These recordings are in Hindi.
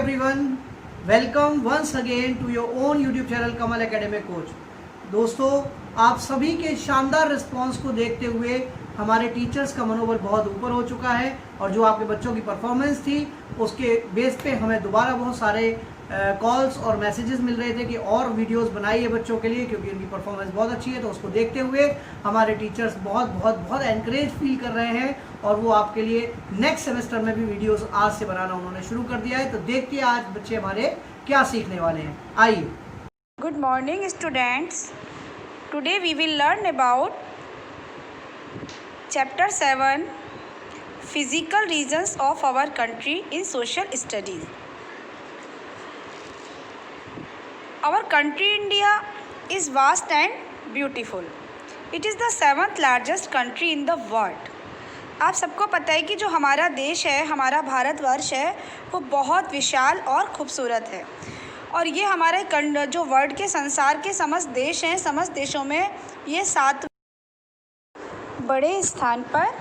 everyone, welcome once again to your own YouTube channel Kamal academic coach. दोस्तों, आप सभी के शानदार रिस्पांस को देखते हुए हमारे टीचर्स का मनोबल बहुत ऊपर हो चुका है और जो आपके बच्चों की परफॉर्मेंस थी उसके बेस पे हमें दोबारा बहुत सारे कॉल्स और मैसेजेस मिल रहे थे कि और वीडियोस बनाइए बच्चों के लिए, क्योंकि उनकी परफॉर्मेंस बहुत अच्छी है। तो उसको देखते हुए हमारे टीचर्स बहुत एनकरेज फील कर रहे हैं और वो आपके लिए नेक्स्ट सेमेस्टर में भी वीडियोस आज से बनाना उन्होंने शुरू कर दिया है। तो देखिए आज बच्चे हमारे क्या सीखने वाले हैं, आइए। Good morning students, today we will learn about chapter 7 physical regions of our country in social studies. Our country India is vast and beautiful. It is the 7th largest country in the world. आप सबको पता है कि जो हमारा देश है, हमारा भारतवर्ष है, वो बहुत विशाल और खूबसूरत है और ये हमारे जो वर्ल्ड के संसार के समस्त देश हैं, समस्त देशों में ये 7 बड़े स्थान पर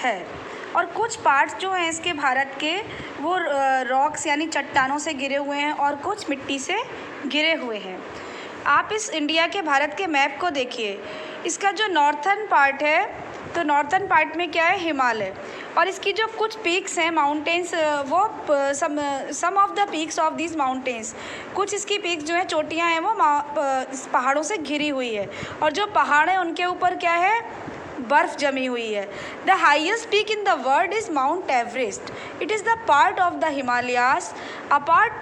है। और कुछ पार्ट्स जो हैं इसके भारत के वो रॉक्स यानी चट्टानों से गिरे हुए हैं और कुछ मिट्टी से गिरे हुए हैं। आप इस इंडिया के भारत के मैप को देखिए, इसका जो नॉर्थर्न पार्ट है तो नॉर्थर्न पार्ट में क्या है, हिमालय, और इसकी जो कुछ पीक्स हैं माउंटेन्स, वो some of the peaks of this mountains, कुछ इसकी पीक्स जो है चोटियाँ हैं वो पहाड़ों से घिरी हुई है और जो पहाड़ हैं उनके ऊपर क्या है, बर्फ़ जमी हुई है। The highest peak in the world is mount Everest. It is the part of the Himalayas. Apart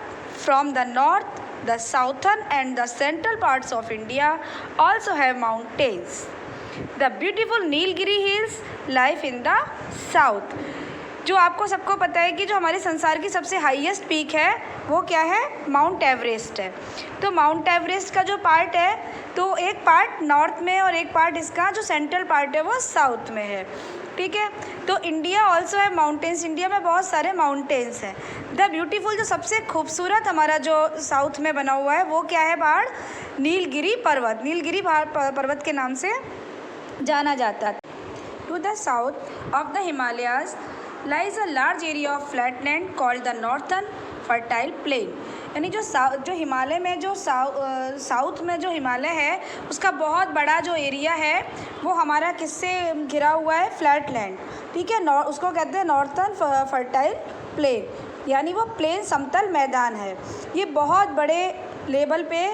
from the north, the southern and the central parts of India also have mountains. The beautiful Nilgiri hills lie in the south. जो आपको सबको पता है कि जो हमारे संसार की सबसे हाईएस्ट पीक है वो क्या है, माउंट एवरेस्ट है। तो माउंट एवरेस्ट का जो पार्ट है तो एक पार्ट नॉर्थ में और एक पार्ट इसका जो सेंट्रल पार्ट है वो साउथ में है, ठीक है। तो इंडिया ऑल्सो है माउंटेन्स, इंडिया में बहुत सारे माउंटेन्स हैं। द ब्यूटीफुल जो सबसे खूबसूरत हमारा जो साउथ में बना हुआ है वो क्या है, पहाड़ नीलगिरी पर्वत, नीलगिरी पर्वत के नाम से जाना जाता है। To the south of the Himalayas lies a large area of flatland called the northern fertile plain। यानी जो हिमालय में जो साउथ में जो हिमालय है उसका बहुत बड़ा जो एरिया है वो हमारा किससे घिरा हुआ है, फ्लैट लैंड, ठीक है। उसको कहते हैं नॉर्थर्न फर्टाइल प्लेन, यानी वो प्लेन समतल मैदान है। ये बहुत बड़े लेवल पे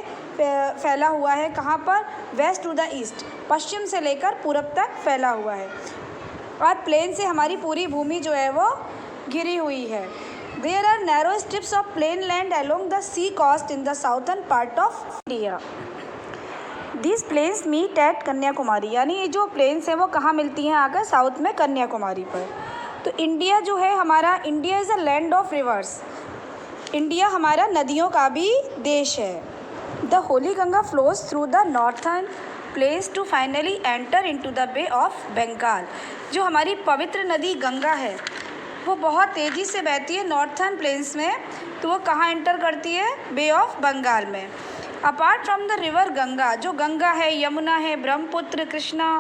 फैला हुआ है, कहाँ पर, वेस्ट टू द ईस्ट, पश्चिम से लेकर पूरब तक फैला हुआ है और प्लेन से हमारी पूरी भूमि जो है वो घिरी हुई है। There are narrow strips of plain land along the sea coast in the southern part of India. This plains meet at Kanyakumari, यानी ये जो प्लेन्स हैं वो कहाँ मिलती हैं, आकर साउथ में कन्याकुमारी पर। तो इंडिया जो है हमारा, India is a land of rivers. India हमारा नदियों का भी देश है। The holy Ganga flows through the northern places to finally enter into the bay of Bengal. जो हमारी पवित्र नदी गंगा है वो बहुत तेज़ी से बहती है नॉर्थर्न प्लेन्स में, तो वो कहाँ एंटर करती है, बे ऑफ बंगाल में। Apart from the river Ganga, जो गंगा है, यमुना है, ब्रह्मपुत्र, कृष्णा,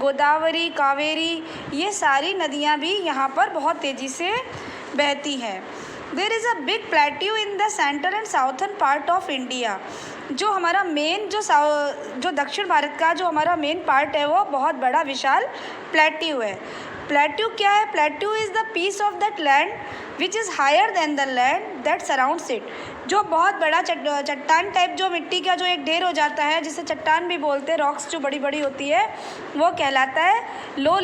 गोदावरी, कावेरी, ये सारी नदियाँ भी यहाँ पर बहुत तेज़ी से बहती हैं। There is a big plateau in the centre and southern part of India. जो हमारा मेन जो दक्षिण भारत का जो हमारा मेन पार्ट है वो बहुत बड़ा विशाल प्लेट्यू है। प्लेट्यू क्या है, plateau is the piece of that land which is higher than the land that surrounds it. जो बहुत बड़ा चट्टान टाइप जो मिट्टी का जो एक ढेर हो जाता है, जिसे चट्टान भी बोलते हैं, रॉक्स जो बड़ी बड़ी होती है, वो कहलाता है low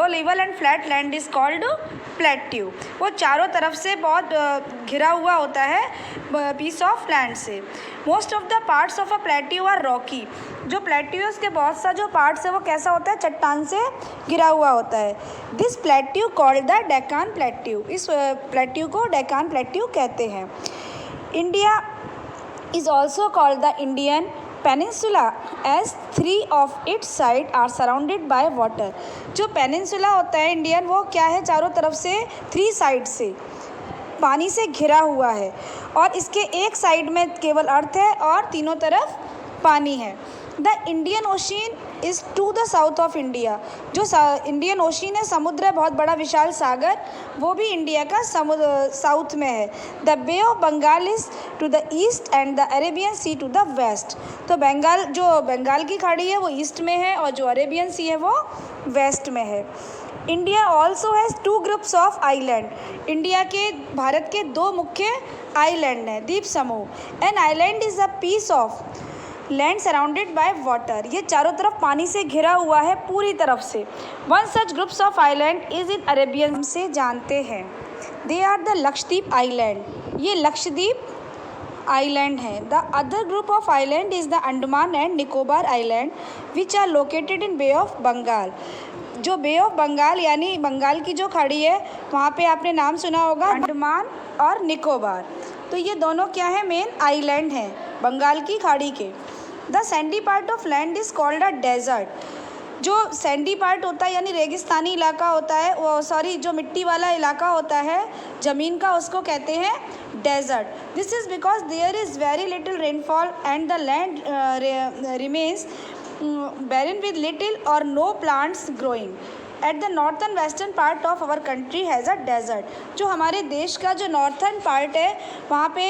level and flat land is called plateau. वो चारों तरफ से बहुत घिरा हुआ होता है पीस ऑफ लैंड से। Most of the parts of a plateau are rocky. जो प्लेट्यूज के बहुत सा जो पार्ट्स है वो कैसा होता है, चट्टान से घिरा हुआ होता है। This plateau called the Deccan plateau, इस प्लेट्यू को डेक्कन प्लेट्यू कहते हैं। India is also called the Indian peninsula as 3 of its side are surrounded by water। जो पेनिनसुला होता है इंडियन, वो क्या है, चारों तरफ से 3 साइड से पानी से घिरा हुआ है और इसके एक साइड में केवल अर्थ है और तीनों तरफ पानी है। The Indian ocean is to the south of India. जो इंडियन ओशन है, समुद्र है, बहुत बड़ा विशाल सागर, वो भी इंडिया का समुद्र साउथ में है। The bay of Bengal is to the east and the Arabian sea to the west. तो बंगाल की खाड़ी है वो ईस्ट में है और जो अरेबियन सी है वो वेस्ट में है। India also has 2 groups of island. Bharat के 2 मुख्य आइलैंड हैं, द्वीप समूह। An island is a piece of land surrounded by water. ये चारों तरफ पानी से घिरा हुआ है पूरी तरफ से। One such groups of island is in Arabian से जानते हैं। They are the Lakshadweep island. ये लक्षद्वीप आइलैंड है। The other group of island is the Andaman and Nicobar island which are located in bay of Bengal. जो बे ऑफ बंगाल यानी बंगाल की जो खाड़ी है, वहाँ पे आपने नाम सुना होगा अंडमान और निकोबार। तो ये दोनों क्या है, मेन आइलैंड हैं बंगाल की खाड़ी के। The sandy part of land is called a desert. जो सैंडी पार्ट होता है यानी रेगिस्तानी इलाका होता है, जो मिट्टी वाला इलाका होता है ज़मीन का, उसको कहते हैं desert. This is because there is very little rainfall and the land remains barren with little or no plants growing. At the northern western part of our country has a desert. जो हमारे देश का जो नॉर्थन पार्ट है, वहाँ पे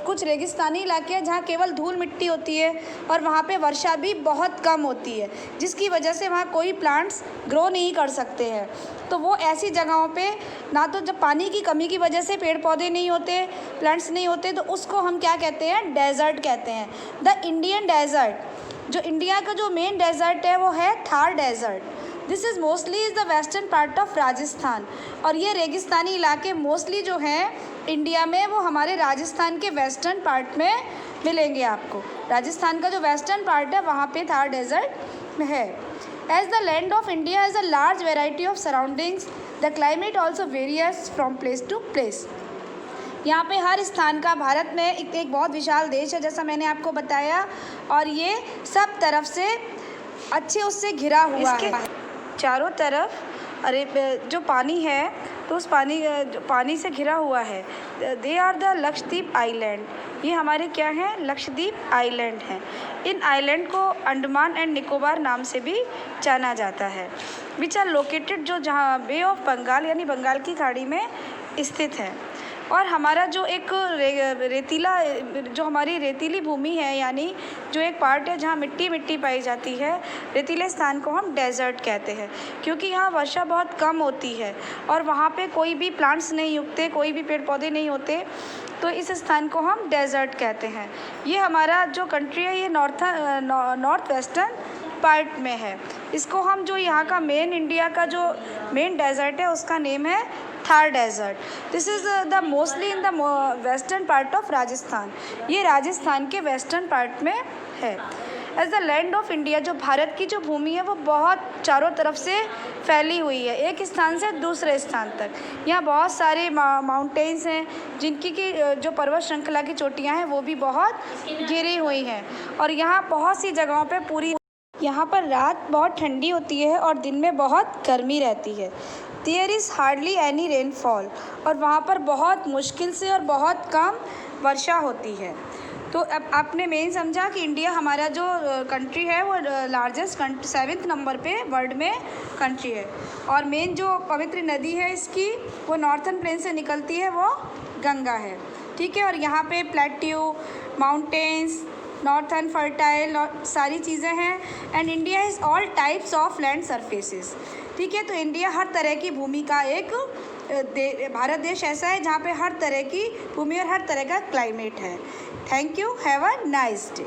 कुछ रेगिस्तानी इलाके हैं जहाँ केवल धूल मिट्टी होती है और वहाँ पे वर्षा भी बहुत कम होती है, जिसकी वजह से वहाँ कोई प्लांट्स ग्रो नहीं कर सकते हैं। तो वो ऐसी जगहों पे ना तो जब पानी की कमी की वजह से पेड़ पौधे नहीं होते, प्लांट्स नहीं होते, तो उसको हम क्या कहते हैं, डेजर्ट कहते हैं। द इंडियन डेजर्ट, जो इंडिया का जो मेन डेजर्ट है वो है Thar desert. This is mostly is the western part of Rajasthan. और ये रेगिस्तानी इलाके मोस्टली जो हैं इंडिया में वो हमारे राजस्थान के वेस्टर्न पार्ट में मिलेंगे आपको। राजस्थान का जो वेस्टर्न पार्ट है वहाँ पे थार डेजर्ट है। As the land of India has a large variety of surroundings, the climate also varies from place to place. यहाँ पे हर स्थान का, भारत में एक बहुत विशाल देश है जैसा मैंने आपको बताया, और ये सब तरफ से अच्छे उससे घिरा हुआ है। चारों तरफ जो पानी है तो उस पानी से घिरा हुआ है। They are the Lakshadweep island. ये हमारे क्या हैं, लक्षद्वीप आइलैंड हैं। इन आइलैंड को अंडमान एंड निकोबार नाम से भी जाना जाता है। विच आर लोकेटेड, जो जहाँ बे ऑफ बंगाल यानी बंगाल की खाड़ी में स्थित है। और हमारा जो एक जो हमारी रेतीली भूमि है, यानी जो एक पार्ट है जहाँ मिट्टी पाई जाती है, रेतीले स्थान को हम डेजर्ट कहते हैं, क्योंकि यहाँ वर्षा बहुत कम होती है और वहाँ पे कोई भी प्लांट्स नहीं उगते, कोई भी पेड़ पौधे नहीं होते, तो इस स्थान को हम डेजर्ट कहते हैं। ये हमारा जो कंट्री है ये नॉर्थ वेस्टर्न पार्ट में है। इसको हम जो यहाँ का इंडिया का जो मेन डेजर्ट है उसका नेम है Thar desert. This is the mostly in the western part of Rajasthan. ये राजस्थान के वेस्टर्न पार्ट में है। As the land of India, जो भारत की जो भूमि है वो बहुत चारों तरफ से फैली हुई है, एक स्थान से दूसरे स्थान तक। यहाँ बहुत सारे माउंटेन्स हैं जिनकी जो पर्वत श्रृंखला की चोटियाँ हैं वो भी बहुत घिरी हुई हैं, और यहाँ बहुत सी जगहों पे यहाँ पर रात बहुत ठंडी होती है और दिन में बहुत गर्मी रहती है। There is hardly any rainfall, और वहाँ पर बहुत मुश्किल से और बहुत कम वर्षा होती है। तो अब आपने मेन समझा कि इंडिया हमारा जो कंट्री है वो लार्जेस्ट 7th नंबर पे वर्ल्ड में कंट्री है, और मेन जो पवित्र नदी है इसकी वो नॉर्थन प्लेन से निकलती है, वो गंगा है। ठीक है, और यहाँ पे प्लेट्यू, माउंटेन्स, नॉर्थन फर्टाइल सारी चीज़ें हैं। And India is all types of land surfaces. ठीक है, तो इंडिया हर तरह की भूमि का एक भारत देश ऐसा है जहाँ पे हर तरह की भूमि और हर तरह का क्लाइमेट है। Thank you, have a nice day.